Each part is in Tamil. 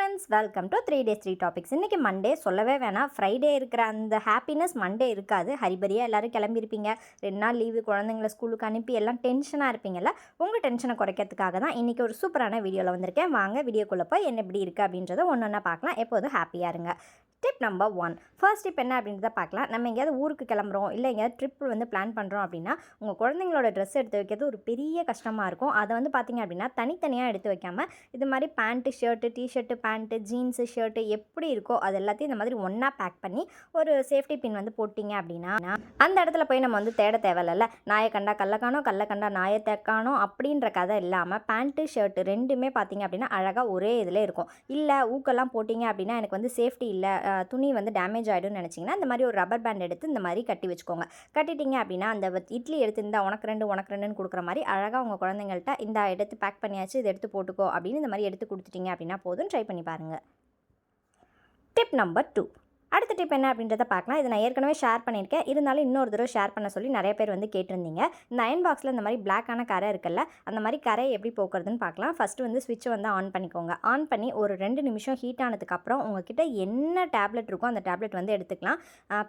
Friends, welcome to 3 days 3 topics. இன்றைக்கி மண்டே சொல்லவே வேணாம். ஃப்ரைடே இருக்கிற அந்த ஹாப்பினஸ் மண்டே இருக்காது. ஹரிபரியாக எல்லோரும் கிளம்பியிருப்பீங்க. 2 நாள் லீவு, குழந்தைங்கள ஸ்கூலுக்கு அனுப்பி எல்லாம் டென்ஷனாக இருப்பீங்கல்ல. உங்கள் டென்ஷனை குறைக்கிறதுக்காக தான் இன்றைக்கி ஒரு சூப்பரான வீடியோவில் வந்திருக்கேன். வாங்க வீடியோக்குள்ளே போய் என்ன எப்படி இருக்குது அப்படின்றத ஒன்று ஒன்றா பார்க்கலாம். எப்போதும் ஹாப்பியாக இருங்க. Tip number 1. ஃபர்ஸ்ட் டிப் என்ன அப்படின்றத பார்க்கலாம். நம்ம எங்கேயாவது ஊருக்கு கிளம்புறோம், இல்லை எங்கேயாவது ட்ரிப் பிளான் பண்ணுறோம் அப்படின்னா, உங்கள் குழந்தைங்களோட ட்ரெஸ் எடுத்து வைக்கிறது ஒரு பெரிய கஷ்டமாக இருக்கும். அதை பார்த்திங்க அப்படின்னா தனித்தனியாக எடுத்து வைக்காமல் இது மாதிரி pant, shirt, T-shirt, pant, jeans, shirt எப்படி இருக்கோ அது எல்லாத்தையும் இந்த மாதிரி ஒன்றா பேக் பண்ணி ஒரு சேஃப்டி பின் போட்டிங்க அப்படின்னா அந்த இடத்துல போய் நம்ம தேட தேவையில்ல. நாயை கண்டா கல்லை காணோம், கல்லை கண்டா நாயை தேக்கானோம் அப்படின்ற கதை இல்லாமல் பேண்ட்டு, ஷர்ட்டு ரெண்டுமே பார்த்திங்க அப்படின்னா அழகாக ஒரே இதில் இருக்கும். இல்லை ஊக்கெல்லாம் போட்டிங்க அப்படின்னா எனக்கு சேஃப்டி இல்லை, துணி டேமேஜ் ஆகிடும்னு நினச்சிங்கன்னா இந்த மாதிரி ஒரு ரப்பர் பேண்ட் எடுத்து இந்த மாதிரி கட்டி வச்சுக்கோங்க. கட்டிட்டிங்க அப்படின்னா அந்த இட்லி எடுத்து இந்த உனக்கு ரெண்டுன்னு கொடுக்குற மாதிரி அழகாக உங்கள் குழந்தைங்கள்ட்ட இந்த எடுத்து பேக் பண்ணியாச்சு, இதை எடுத்து போட்டுக்கோ அப்படின்னு இந்த மாதிரி எடுத்து கொடுத்துட்டிங்க அப்படின்னா போதும். ட்ரை பண்ணி பாருங்கள். Tip number 2. அடுத்த டிப் என்ன அப்படின்றத பார்க்கலாம். இதை நான் ஏற்கனவே ஷேர் பண்ணியிருக்கேன், இருந்தாலும் இன்னொரு தடவை ஷேர் பண்ண சொல்லி நிறைய பேர் கேட்டிருந்தீங்க. இந்த அயன் பாக்ஸில் இந்த மாதிரி பிளாக்கான கரை இருக்குல்ல, அந்த மாதிரி கரையை எப்படி போக்குறதுன்னு பார்க்கலாம். ஃபஸ்ட்டு ஸ்விட்சை ஆன் பண்ணிக்கோங்க. ஆன் பண்ணி ஒரு 2 நிமிஷம் ஹீட் ஆனதுக்கப்புறம் உங்ககிட்ட என்ன டேப்லெட் இருக்கோ அந்த டேப்லெட் எடுத்துக்கலாம்.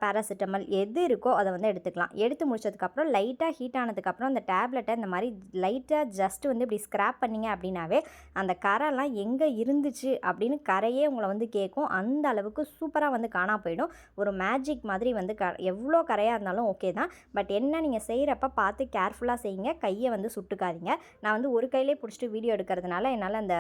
பேராசிட்டமல் எது இருக்கோ அதை எடுத்துக்கலாம். எடுத்து முடிச்சதுக்கப்புறம் லைட்டாக ஹீட் ஆனதுக்கப்புறம் அந்த டேப்லெட்டை இந்த மாதிரி லைட்டாக ஜஸ்ட் இப்படி ஸ்க்ராப் பண்ணிங்க அப்படின்னாவே அந்த கரைலாம் எங்கே இருந்துச்சு அப்படின்னு கரையே உங்களை கேட்கும். அந்த அளவுக்கு சூப்பராக காண போயிடும். ஒரு மேஜிக் மாதிரி எவ்வளோ கரையாக இருந்தாலும் ஓகே தான். பட் என்ன, நீங்கள் செய்கிறப்ப பார்த்து கேர்ஃபுல்லாக செய்யுங்க. கையை சுட்டுக்காதீங்க. நான் ஒரு கையிலே பிடிச்சிட்டு வீடியோ எடுக்கிறதுனால என்னால் அந்த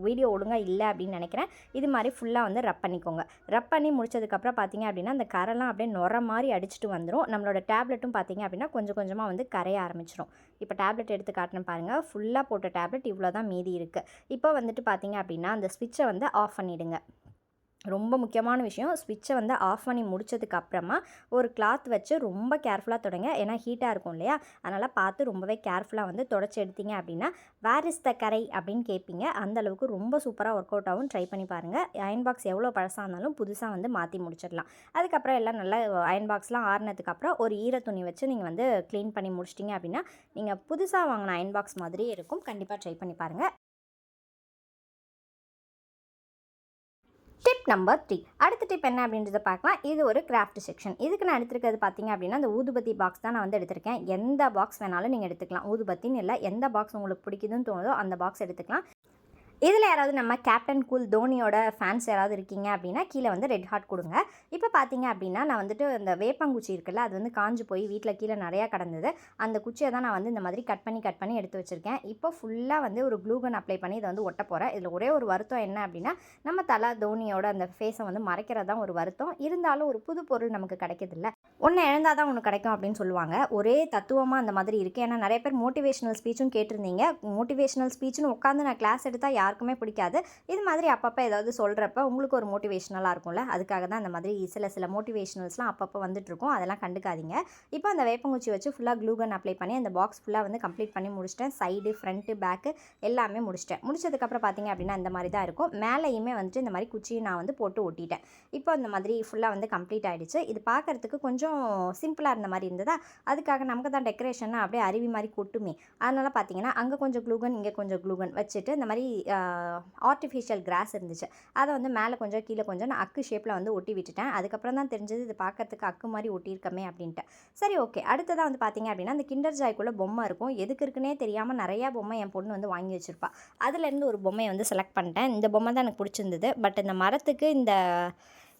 வீடியோ ஒழுங்காக இல்லை அப்படின்னு நினைக்கிறேன். இது மாதிரி ஃபுல்லாக ரப் பண்ணிக்கோங்க. ரப் பண்ணி முடிச்சதுக்கப்புறம் பார்த்தீங்க அப்படின்னா அந்த கரைலாம் அப்படியே நுர மாதிரி அடிச்சுட்டு வந்துடும். நம்மளோட டேப்லெட்டும் பார்த்தீங்க அப்படின்னா கொஞ்சம் கொஞ்சமாக கரைய ஆரம்பிச்சிடும். இப்போ டேப்லெட் எடுத்து காட்டுறேன் பாருங்கள். ஃபுல்லாக போட்ட டேப்லெட் இவ்வளோ தான் மீதி இருக்குது. இப்போ பார்த்தீங்க அப்படின்னா அந்த ஸ்விட்சை ஆஃப் பண்ணிவிடுங்க. ரொம்ப முக்கியமான விஷயம், ஸ்விட்சை ஆஃப் பண்ணி முடிச்சதுக்கப்புறமா ஒரு கிளாத் வச்சு ரொம்ப கேர்ஃபுல்லாக தொடங்க. ஏன்னா ஹீட்டாக இருக்கும் இல்லையா, அதனால் பார்த்து ரொம்பவே கேர்ஃபுல்லாக தொடச்சி எடுத்தீங்க அப்படின்னா வேர் இஸ் த கரை அப்படின்னு கேட்பீங்க. அந்தளவுக்கு ரொம்ப சூப்பராக ஒர்க் அவுட் ஆகும். ட்ரை பண்ணி பாருங்கள். அயன் பாக்ஸ் எவ்வளோ பழசாக இருந்தாலும் புதுசாக மாற்றி முடிச்சிடலாம். அதுக்கப்புறம் எல்லாம் நல்லா அயன் பாக்ஸ்லாம் ஆறுனதுக்கப்புறம் ஒரு ஈர துணி வச்சு நீங்கள் க்ளீன் பண்ணி முடிச்சிட்டிங்க அப்படின்னா நீங்கள் புதுசாக வாங்கின அயன் பாக்ஸ் மாதிரியே இருக்கும். கண்டிப்பாக ட்ரை பண்ணி பாருங்கள். Tip number 3. அடுத்த டிப் என்ன அப்படின்றத பார்க்கலாம். இது ஒரு கிராஃப்ட் செக்ஷன். இதுக்கு நான் எடுத்துருக்கிறது பார்த்தீங்க அப்படின்னா அந்த ஊதுபத்தி பாக்ஸ் தான் நான் எடுத்திருக்கேன். எந்த பாக்ஸ் வேணாலும் நீங்கள் எடுத்துக்கலாம். ஊதுபத்தின்னு இல்லை, எந்த பாக்ஸ் உங்களுக்கு பிடிக்குதுன்னு தோணுதோ அந்த பாக்ஸ் எடுத்துக்கலாம். இதில் யாராவது நம்ம கேப்டன் கூல் தோனியோட ஃபேன்ஸ் யாராவது இருக்கீங்க அப்படின்னா கீழே ரெட் ஹார்ட் கொடுங்க. இப்போ பார்த்தீங்க அப்படின்னா நான் இந்த வேப்பங்குச்சி இருக்குல்ல, அது காஞ்சு போய் வீட்டில் கீழே நிறையா கடந்தது. அந்த குச்சியை தான் நான் இந்த மாதிரி கட் பண்ணி எடுத்து வச்சுருக்கேன். இப்போ ஃபுல்லாக ஒரு க்ளூகன் அப்ளை பண்ணி இதை ஒட்ட போகிறேன். இதில் ஒரே ஒரு வருத்தம் என்ன அப்படின்னா நம்ம தலை தோனியோட அந்த ஃபேஸை மறைக்கிறது தான் ஒரு வருத்தம். இருந்தாலும் ஒரு புது பொருள் நமக்கு கிடைக்கிறதில்ல. ஒன்று இழந்தால் தான் ஒன்று கிடைக்கும் அப்படின்னு சொல்லுவாங்க. ஒரே தத்துவமாக அந்த மாதிரி இருக்குது. ஏன்னா நிறைய பேர் மோட்டிவேஷனல் ஸ்பீச்சும் கேட்டிருந்தீங்க. மோட்டிவேஷனல் ஸ்பீச்சுன்னு உட்காந்து நான் கிளாஸ் எடுத்தால் யாருக்குமே பிடிக்காது. இது மாதிரி அப்பப்போ ஏதாவது சொல்கிறப்ப உங்களுக்கு ஒரு மோட்டிவேஷனலாக இருக்கும்ல, அதுக்காக தான் அந்த மாதிரி சில மோட்டிவேஷனல்ஸ்லாம் அப்பப்போ வந்துட்டுருக்கும். அதெல்லாம் கண்டுக்காதீங்க. இப்போ அந்த வேப்பங்குச்சி வச்சு ஃபுல்லாக க்ளூகன் அப்ளை பண்ணி அந்த பாக்ஸ் ஃபுல்லாக கம்ப்ளீட் பண்ணி முடிச்சிட்டேன். சைடு, ஃப்ரண்ட்டு, பேக்கு எல்லாமே முடிச்சிட்டேன். முடிச்சதுக்கப்புறம் பார்த்தீங்க அப்படின்னா இந்த மாதிரி தான் இருக்கும். மேலேயுமே இந்த மாதிரி குச்சியை நான் போட்டு ஒட்டிட்டேன். இப்போ அந்த மாதிரி ஃபுல்லாக கம்ப்ளீட் ஆகிடுச்சு. இது பார்க்குறதுக்கு கொஞ்சம் சிம்பிளாக இருந்த மாதிரி இருந்ததா, அதுக்காக நமக்கு தான் டெக்கரேஷன்னா அப்படியே அருவி மாதிரி கொட்டுமே. அதனால் பார்த்தீங்கன்னா அங்கே கொஞ்சம் க்ளூகன், இங்கே கொஞ்சம் க்ளூகன் வச்சுட்டு இந்த மாதிரி ஆர்டிஃபிஷியல் கிராஸ் இருந்துச்சு, அதை மேலே கொஞ்சம் கீழே கொஞ்சம் நான் அக்கு ஷேப்பில் ஒட்டி விட்டுட்டேன். அதுக்கப்புறம் தான் தெரிஞ்சது இது பார்க்கறதுக்கு அக்கு மாதிரி ஒட்டியிருக்கமே அப்படின்ட்டு. சரி, ஓகே. அடுத்ததாக பார்த்தீங்க அப்படின்னா அந்த கிண்டர் ஜாய்க்குள்ளே பொம்மை இருக்கும். எதுக்கு இருக்குன்னே தெரியாமல் நிறையா பொம்மை என் பொண்ணு வாங்கி வச்சுருப்பா. அதுலேருந்து ஒரு பொம்மையை செலக்ட் பண்ணிட்டேன். இந்த பொம்மை தான் எனக்கு பிடிச்சிருந்தது. பட் இந்த மரத்துக்கு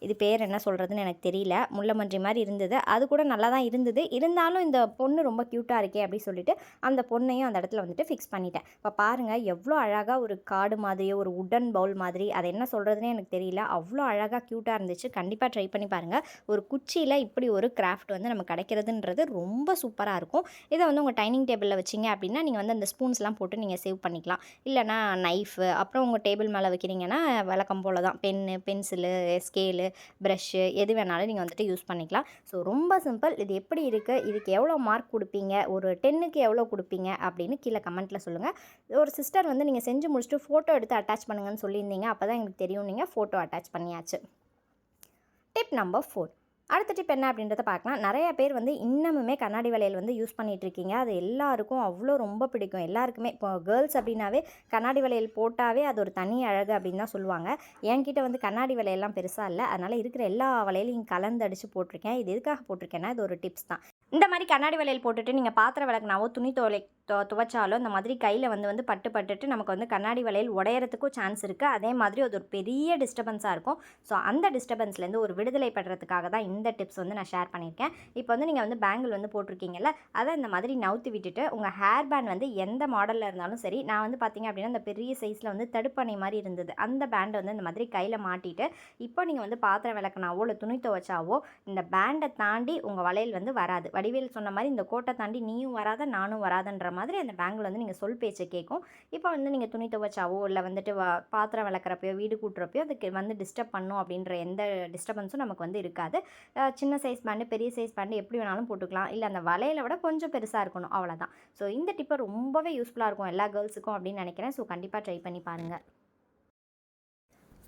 இது பேர் என்ன சொல்கிறதுன்னு எனக்கு தெரியல, முள்ளமன்றி மாதிரி இருந்தது. அது கூட நல்லா தான் இருந்தது. இருந்தாலும் இந்த பொண்ணு ரொம்ப க்யூட்டாக இருக்கே அப்படின்னு சொல்லிட்டு அந்த பொண்ணையும் அந்த இடத்துல ஃபிக்ஸ் பண்ணிட்டேன். இப்போ பாருங்கள் எவ்வளோ அழகாக ஒரு காடு மாதிரியே ஒரு உடன் பவுல் மாதிரி, அது என்ன சொல்கிறதுனே எனக்கு தெரியல, அவ்வளோ அழகாக க்யூட்டாக இருந்துச்சு. கண்டிப்பாக ட்ரை பண்ணி பாருங்கள். ஒரு குச்சியில் இப்படி ஒரு கிராஃப்ட் நமக்கு கிடைக்கிறதுன்றது ரொம்ப சூப்பராக இருக்கும். இதை உங்கள் டைனிங் டேபிளில் வச்சிங்க அப்படின்னா நீங்கள் அந்த ஸ்பூன்ஸ்லாம் போட்டு நீங்கள் சேவ் பண்ணிக்கலாம். இல்லைனா நைஃபு, அப்புறம் உங்கள் டேபிள் மேலே வைக்கிறீங்கன்னா வழக்கம் போல் தான் பென்னு, பென்சிலு, ஸ்கேலு, ப்ரஷ்ஷு எது வேணாலும் நீங்கள் யூஸ் பண்ணிக்கலாம். ஸோ ரொம்ப சிம்பிள். இது எப்படி இருக்குது, இதுக்கு எவ்வளோ மார்க் கொடுப்பீங்க, ஒரு 10க்கு எவ்வளோ கொடுப்பீங்க அப்படின்னு கீழே கமெண்ட்டில் சொல்லுங்கள். ஒரு சிஸ்டர் நீங்கள் செஞ்சு முடிச்சுட்டு ஃபோட்டோ எடுத்து அட்டாச் பண்ணுங்கன்னு சொல்லியிருந்தீங்க. அப்போ தான் எங்களுக்கு தெரியும். நீங்கள் ஃபோட்டோ அட்டாச் பண்ணியாச்சு. Tip number 4. அடுத்த டிப் என்ன அப்படின்றத பார்க்கலாம். நிறைய பேர் வந்து இன்னமுமே கண்ணாடி வளையல் வந்து யூஸ் பண்ணிகிட்ருக்கீங்க. அது எல்லாருக்கும் அவ்வளோ ரொம்ப பிடிக்கும். எல்லாருக்குமே இப்போ கேர்ள்ஸ் அப்படின்னாவே கண்ணாடி வளையல் போட்டாவே அது ஒரு தனி அழகு அப்படின்னு தான் சொல்லுவாங்க. என்கிட்ட வந்து கண்ணாடி வளையல்லாம் பெருசாக இல்லை. அதனால் இருக்கிற எல்லா வளையலையும் கலந்து அடித்து போட்டிருக்கேன். இது எதுக்காக போட்டிருக்கேன்னா இது ஒரு டிப்ஸ் தான். இந்த மாதிரி கண்ணாடி வளையல் போட்டுட்டு நீங்கள் பாத்திரம் விளக்குனாவோ துணி துவைச்சாலோ இந்த மாதிரி கையில் வந்து பட்டுட்டு நமக்கு வந்து கண்ணாடி வளையல் உடையறதுக்கும் சான்ஸ் இருக்குது. அதே மாதிரி அது ஒரு பெரிய டிஸ்டர்பன்ஸாக இருக்கும். ஸோ அந்த டிஸ்டர்பன்ஸ்லேருந்து ஒரு விடுதலை பெறதுக்காக தான் இந்த டிப்ஸ் வந்து நான் ஷேர் பண்ணியிருக்கேன். இப்போ வந்து நீங்கள் வந்து பேங்கிள் வந்து போட்டிருக்கீங்கல்ல, அதை இந்த மாதிரி நவுத்தி விட்டுட்டு உங்கள் ஹேர் பேண்ட் வந்து எந்த மாடலில் இருந்தாலும் சரி, நான் வந்து பார்த்தீங்க அப்படின்னா இந்த பெரிய சைஸில் வந்து தடுப்பணை மாதிரி இருந்தது. அந்த பேண்டை வந்து இந்த மாதிரி கையில் மாட்டிட்டு இப்போ நீங்கள் வந்து பாத்திரம் விளக்குனாவோ இல்லை துணி துவைச்சாவோ இந்த பேண்டை தாண்டி உங்கள் வளையல் வந்து வராது. வடிவேல் சொன்ன மாதிரி இந்த கோட்டை தாண்டி நீயும் வராத நானும் வராதுன்ற மாதிரி அந்த பேங்கிள் வந்து நீங்கள் சொல் பேச்சை கேட்கும். இப்போ வந்து நீங்கள் துணி துவைச்சாவோ இல்லை வந்துட்டு பாத்திரம் விளக்குறப்பையோ வீடு கூட்டுறப்பையோ அதுக்கு வந்து டிஸ்டர்ப் பண்ணும் அப்படின்ற எந்த டிஸ்டர்பன்ஸும் நமக்கு வந்து இருக்காது. சின்ன சைஸ் பேண்டு பெரிய சைஸ் பேண்டு எப்படி வேணாலும் போட்டுக்கலாம். இல்லை அந்த வளையலை விட கொஞ்சம் பெருசாக இருக்கணும், அவ்வளோதான். ஸோ இந்த டிப்பை ரொம்பவே யூஸ்ஃபுல்லாக இருக்கும் எல்லா கேர்ள்ஸுக்கும் அப்படின்னு நினைக்கிறேன். ஸோ கண்டிப்பாக ட்ரை பண்ணி பாருங்கள்.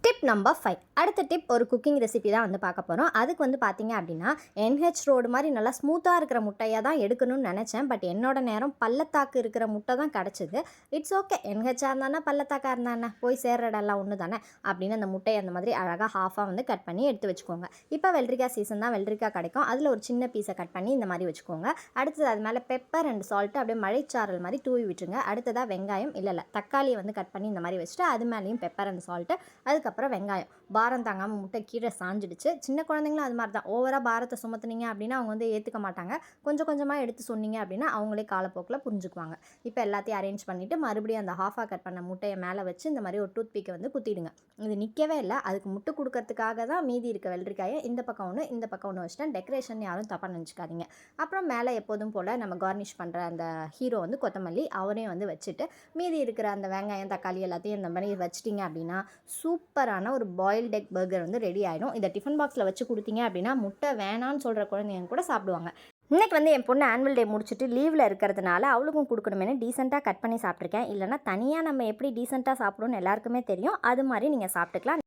Tip number 5. அடுத்த டிப் ஒரு குக்கிங் ரெசிபி தான் வந்து பார்க்க போகிறோம். அதுக்கு வந்து பார்த்தீங்க அப்படின்னா NH ரோடு மாதிரி நல்லா ஸ்மூத்தாக இருக்கிற முட்டையாக தான் எடுக்கணும்னு நினச்சேன். பட் என்னோட நேரம் பள்ளத்தாக்கு இருக்கிற முட்டை தான் கிடச்சிது. இட்ஸ் ஓகே, NHஆ இருந்தானே பள்ளத்தாக்காக இருந்தானே போய் சேர்ற இடம்லாம் ஒன்று தானே அப்படின்னு அந்த முட்டையை அந்த மாதிரி அழகாக ஹாஃபாக வந்து கட் பண்ணி எடுத்து வச்சுக்கோங்க. இப்போ வெள்ளரிக்காய் சீசன் தான், வெள்ளரிக்காய் கிடைக்கும். அதில் ஒரு சின்ன பீஸை கட் பண்ணி இந்த மாதிரி வச்சுக்கோங்க. அடுத்தது அது மேலே பெப்பர் அண்ட் சால்ட்டு அப்படியே மழைச்சாரல் மாதிரி தூவி விட்டுருங்க. அடுத்ததாக வெங்காயம் இல்லை தக்காளியை வந்து கட் பண்ணி இந்த மாதிரி வச்சுட்டு அது மேலேயும் பெப்பர் அண்ட் சால்ட்டு, அதுக்கப்புறம் வெங்காயம். பாரம் தாங்காமல் முட்டை கீழே சாஞ்சிடுச்சு. சின்ன குழந்தைங்களும் அது மாதிரி தான். ஓவராக பாரத்தை சுமத்துனீங்க அப்படின்னா அவங்க வந்து ஏற்றுக்க மாட்டாங்க. கொஞ்சம் கொஞ்சமாக எடுத்து சொன்னீங்க அப்படின்னா அவங்களே காலப்போக்கில் புரிஞ்சுக்குவாங்க. இப்போ எல்லாத்தையும் அரேஞ்ச் பண்ணிவிட்டு மறுபடியும் அந்த ஹாஃபாக கட் பண்ண முட்டையை மேலே வச்சு இந்த மாதிரி ஒரு டூத் பிக்கை வந்து குத்திடுங்க. இது நிற்கவே இல்லை, அதுக்கு முட்டை கொடுக்கறதுக்காக தான் மீதி இருக்க வெள்ளரிக்காயை இந்த பக்கம் ஒன்று இந்த பக்கம் ஒன்று வச்சுட்டேன். டெக்கரேஷன் யாரும் தப்பாக நினச்சிக்காதீங்க. அப்புறம் மேலே எப்போதும் போல் நம்ம கார்னிஷ் பண்ணுற அந்த ஹீரோ வந்து கொத்தமல்லி அவரையும் வந்து வச்சுட்டு மீதி இருக்கிற அந்த வெங்காயம் தக்காளி எல்லாத்தையும் இந்த மாதிரி வச்சிட்டிங்க அப்படின்னா சூப்பரான ஒரு பாயில்ட் எக் பர்கர் வந்து ரெடி ஆகிடும். இதை டிஃபன் பாக்ஸில் வச்சு கொடுத்தீங்க அப்படின்னா முட்டை வேணான்னு சொல்கிற குழந்தைங்க கூட சாப்பிடுவாங்க. இன்றைக்கி வந்து என் பொண்ணு ஆனுவல் டே முடிச்சுட்டு லீவில் இருக்கிறதுனால அவளுக்கும் கொடுக்கணுமேனு டீசெண்டாக கட் பண்ணி சாப்பிட்ருக்கேன். இல்லைனா தனியாக நம்ம எப்படி டீசெண்டாக சாப்பிடுவோன்னு எல்லாருக்குமே தெரியும். அது மாதிரி நீங்கள் சாப்பிட்டுக்கலாம்.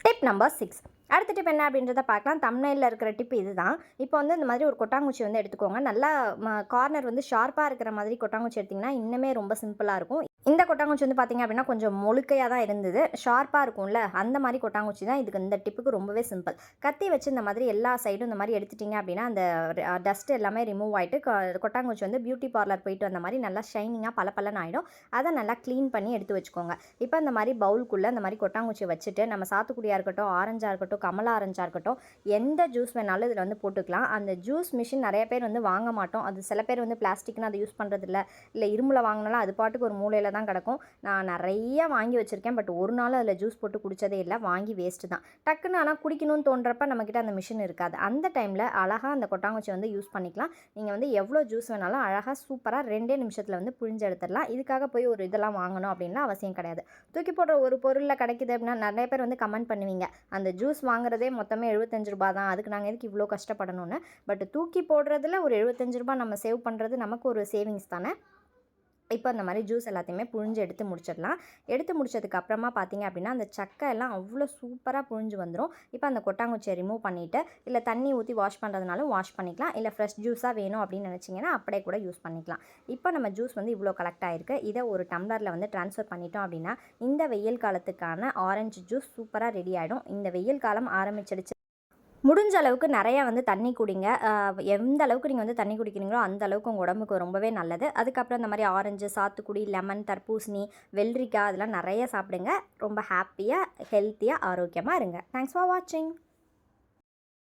Tip number 6. அடுத்த டிப் என்ன அப்படின்றத பார்க்கலாம். தம்ப்நெயிலில் இருக்கிற டிப் இது தான். இப்போ வந்து இந்த மாதிரி ஒரு கொட்டாங்குச்சி வந்து எடுத்துக்கோங்க. நல்லா கார்னர் வந்து ஷார்ப்பாக இருக்கிற மாதிரி கொட்டாங்குச்சி எடுத்திங்கன்னா இன்னுமே ரொம்ப சிம்பிளாக இருக்கும். இந்த கொட்டாங்குச்சி வந்து பார்த்திங்க அப்படின்னா கொஞ்சம் மொழுக்கையாக தான் இருந்தது. ஷார்ப்பாக இருக்கும்ல, அந்த மாதிரி கொட்டாங்குச்சி தான். இதுக்கு இந்த டிப்புக்கு ரொம்பவே சிம்பிள். கத்தி வச்சு இந்த மாதிரி எல்லா சைடும் இந்த மாதிரி எடுத்துட்டிங்க அப்படின்னா அந்த டஸ்ட் எல்லாமே ரிமூவ் ஆகிட்டு கொட்டாங்குச்சி வந்து பியூட்டி பார்லர் போயிட்டு வந்த மாதிரி நல்லா ஷைனிங்காக பளபளன்னு ஆகிடும். அதை நல்லா க்ளீன் பண்ணி எடுத்து வச்சுக்கோங்க. இப்போ இந்த மாதிரி பவுலுக்குள்ளே இந்த மாதிரி கொட்டாங்குச்சியை வச்சுட்டு நம்ம சாத்துக்குடியாக இருக்கட்டும், ஆரஞ்சாக இருக்கட்டும், கமலா ஆரஞ்சாக இருக்கட்டும், எந்த ஜூஸ் வேணாலும் இதில் வந்து போட்டுக்கலாம். அந்த ஜூஸ் மிஷின் நிறைய பேர் வந்து வாங்க மாட்டோம். அது சில பேர் வந்து பிளாஸ்டிக்னு அதை யூஸ் பண்ணுறதில்ல. இல்லை இரும்பில் வாங்கினாலும் அது பாட்டுக்கு ஒரு மூலையில் தான் கிடக்கும். நான் நிறைய வாங்கி வச்சுருக்கேன். பட் ஒரு நாள் அதில் ஜூஸ் போட்டு குடித்ததே இல்லை. வாங்கி வேஸ்ட்டு தான். டக்குன்னு ஆனால் குடிக்கணும்னு தோன்றப்ப நம்மக்கிட்ட அந்த மிஷின் இருக்காது. அந்த டைமில் அழகாக அந்த கொட்டாங்குச்சி வந்து யூஸ் பண்ணிக்கலாம். நீங்கள் வந்து எவ்வளோ ஜூஸ் வேணாலும் அழகாக சூப்பராக 2 நிமிஷத்தில் வந்து புழிஞ்சு எடுத்துடலாம். இதுக்காக போய் ஒரு இதெல்லாம் வாங்கணும் அப்படின்லாம் அவசியம் கிடையாது. தூக்கி போடுற ஒரு பொருளில் கிடைக்குது அப்படின்னா நிறைய பேர் வந்து கமெண்ட் பண்ணுவீங்க, அந்த ஜூஸ் வாங்குறதே மொத்தமே 75 ரூபா தான், அதுக்கு நாங்கள் எதுக்கு இவ்வளோ கஷ்டப்படணும்னு. பட் தூக்கி போடுறதுல ஒரு 75 ரூபா நம்ம சேவ் பண்ணுறது நமக்கு ஒரு சேவிங்ஸ் தானே. இப்போ அந்த மாதிரி ஜூஸ் எல்லாத்தையுமே புழிஞ்சு எடுத்து முடிச்சிடலாம். எடுத்து முடிச்சதுக்கு அப்புறமா பார்த்தீங்க அப்படின்னா அந்த சக்கை எல்லாம் அவ்வளோ சூப்பராக புழிஞ்சு வந்துடும். இப்போ அந்த கொட்டாங்குச்சியை ரிமூவ் பண்ணிவிட்டு இல்லை தண்ணி ஊற்றி வாஷ் பண்ணுறதுனாலும் வாஷ் பண்ணிக்கலாம். இல்லை ஃப்ரெஷ் ஜூஸாக வேணும் அப்படின்னு நினச்சிங்கன்னா அப்படியே கூட யூஸ் பண்ணிக்கலாம். இப்போ நம்ம ஜூஸ் வந்து இவ்வளோ கலெக்ட் ஆகிருக்கு. இதை ஒரு டம்ளரில் வந்து ட்ரான்ஸ்ஃபர் பண்ணிட்டோம் அப்படின்னா இந்த வெயில் காலத்துக்கான ஆரஞ்சு ஜூஸ் சூப்பராக ரெடி ஆகிடும். இந்த வெயில் காலம் ஆரம்பிச்சிடுச்சு. முடிஞ்ச அளவுக்கு நிறையா வந்து தண்ணி குடிங்க. எந்த அளவுக்கு நீங்கள் வந்து தண்ணி குடிக்கிறீங்களோ அந்த அளவுக்கு உங்கள் உடம்புக்கு ரொம்பவே நல்லது. அதுக்கப்புறம் இந்த மாதிரி ஆரஞ்சு, சாத்துக்குடி, லெமன், தர்பூசணி, வெள்ளரிக்காய் அதெல்லாம் நிறைய சாப்பிடுங்க. ரொம்ப ஹாப்பியாக, ஹெல்த்தியாக, ஆரோக்கியமாக இருங்க. தேங்க்ஸ் ஃபார் வாட்சிங்.